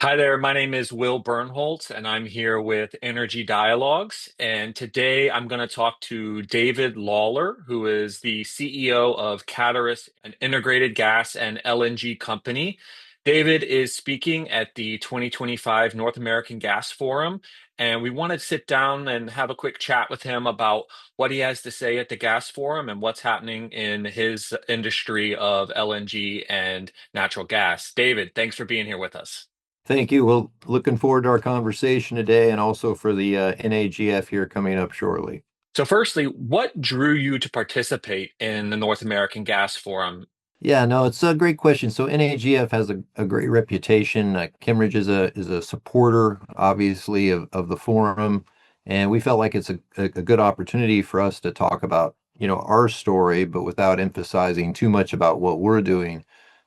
Hi there, my name is Will Bernholz, and I'm here with Energy Dialogues. And today I'm going to talk to David Lawler, who is the CEO of Caturus, an integrated gas and LNG company. David is speaking at the 2025 North American Gas Forum, and we want to sit down and have a quick chat with him about what he has to say at the Gas Forum and what's happening in his industry of LNG and natural gas. David, thanks for being here with us. Thank you. Well, looking forward to our conversation today and also for the NAGF here coming up shortly. So, firstly, what drew you to participate in the North American Gas Forum? Yeah, no, it's a great question. So NAGF has a great reputation. Kimmeridge is a supporter, obviously, of the forum, and we felt like it's a good opportunity for us to talk about, our story, but without emphasizing too much about what we're doing.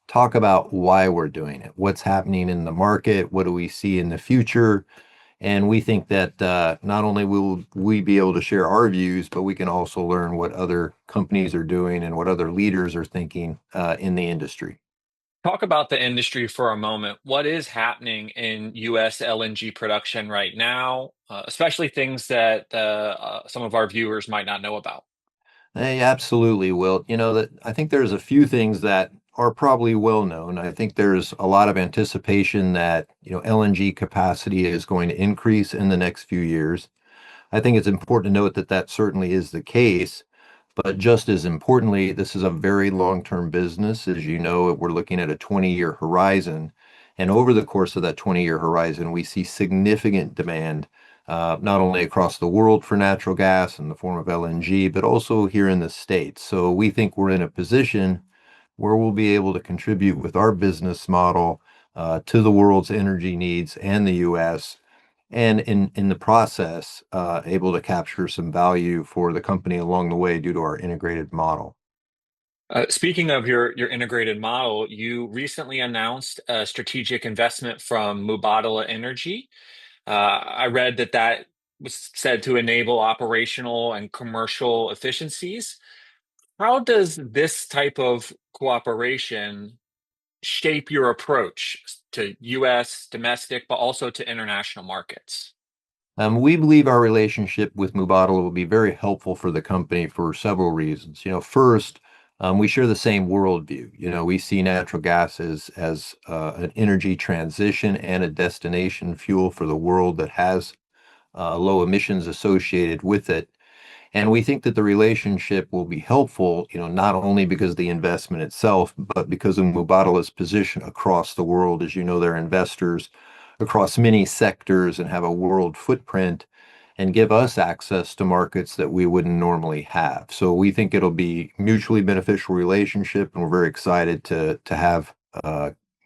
Talk about why we're doing it, what's happening in the market, what do we see in the future. And we think that not only will we be able to share our views, but we can also learn what other companies are doing and what other leaders are thinking in the industry. Talk about the industry for a moment. What is happening in US LNG production right now, especially things that some of our viewers might not know about? They absolutely will. That I think there's a few things that are probably well known. I think there's a lot of anticipation that, LNG capacity is going to increase in the next few years. I think it's important to note that that certainly is the case. But just as importantly, this is a very long-term business. As you know, we're looking at a 20-year horizon. And over the course of that 20-year horizon, we see significant demand, not only across the world for natural gas in the form of LNG, but also here in the States. So we think we're in a position where we'll be able to contribute with our business model to the world's energy needs and the U.S., and in the process, able to capture some value for the company along the way due to our integrated model. Speaking of your integrated model, you recently announced a strategic investment from Mubadala Energy. I read that that was said to enable operational and commercial efficiencies. How does this type of cooperation shape your approach to US domestic, but also to international markets? We believe our relationship with Mubadala will be very helpful for the company for several reasons. First, we share the same worldview. We see natural gas as an energy transition and a destination fuel for the world that has low emissions associated with it. And we think that the relationship will be helpful, not only because of the investment itself, but because of Mubadala's position across the world. As you know, they're investors across many sectors and have a world footprint and give us access to markets that we wouldn't normally have. So we think it'll be mutually beneficial relationship, and we're very excited to have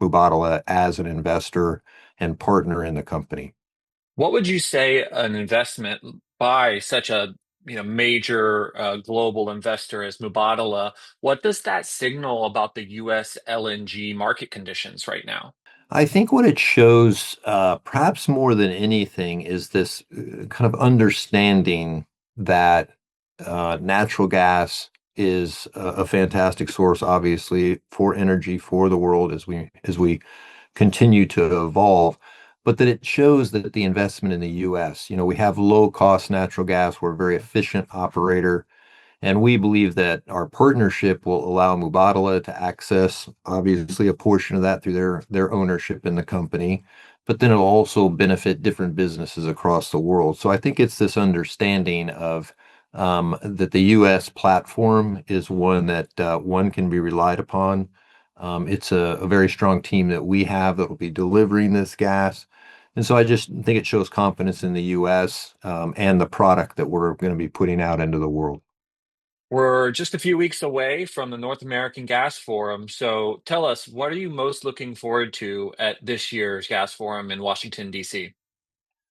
Mubadala as an investor and partner in the company. What would you say an investment by such a major global investor as Mubadala, what does that signal about the US LNG market conditions right now? I think what it shows, perhaps more than anything, is this kind of understanding that natural gas is a fantastic source, obviously, for energy for the world as we continue to evolve, but that it shows that the investment in the U.S. We have low cost natural gas. We're a very efficient operator. And we believe that our partnership will allow Mubadala to access, obviously, a portion of that through their ownership in the company, but then it'll also benefit different businesses across the world. So I think it's this understanding of that the U.S. platform is one that one can be relied upon. It's a very strong team that we have that will be delivering this gas. And so I just think it shows confidence in the U.S. And the product that we're going to be putting out into the world. We're just a few weeks away from the North American Gas Forum. So tell us, what are you most looking forward to at this year's Gas Forum in Washington, D.C.?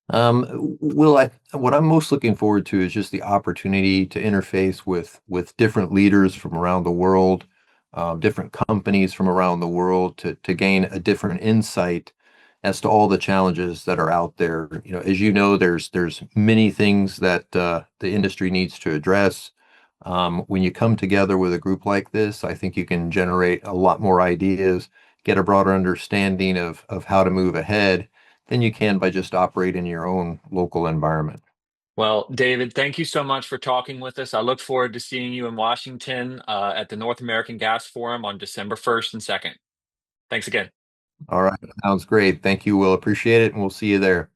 What I'm most looking forward to is just the opportunity to interface with different leaders from around the world, different companies from around the world to gain a different insight as to all the challenges that are out there. As you know, there's many things that the industry needs to address. When you come together with a group like this, I think you can generate a lot more ideas, get a broader understanding of how to move ahead than you can by just operating in your own local environment. Well, David, thank you so much for talking with us. I look forward to seeing you in Washington at the North American Gas Forum on December 1st and 2nd. Thanks again. All right, sounds great. Thank you. We'll appreciate it, and we'll see you there.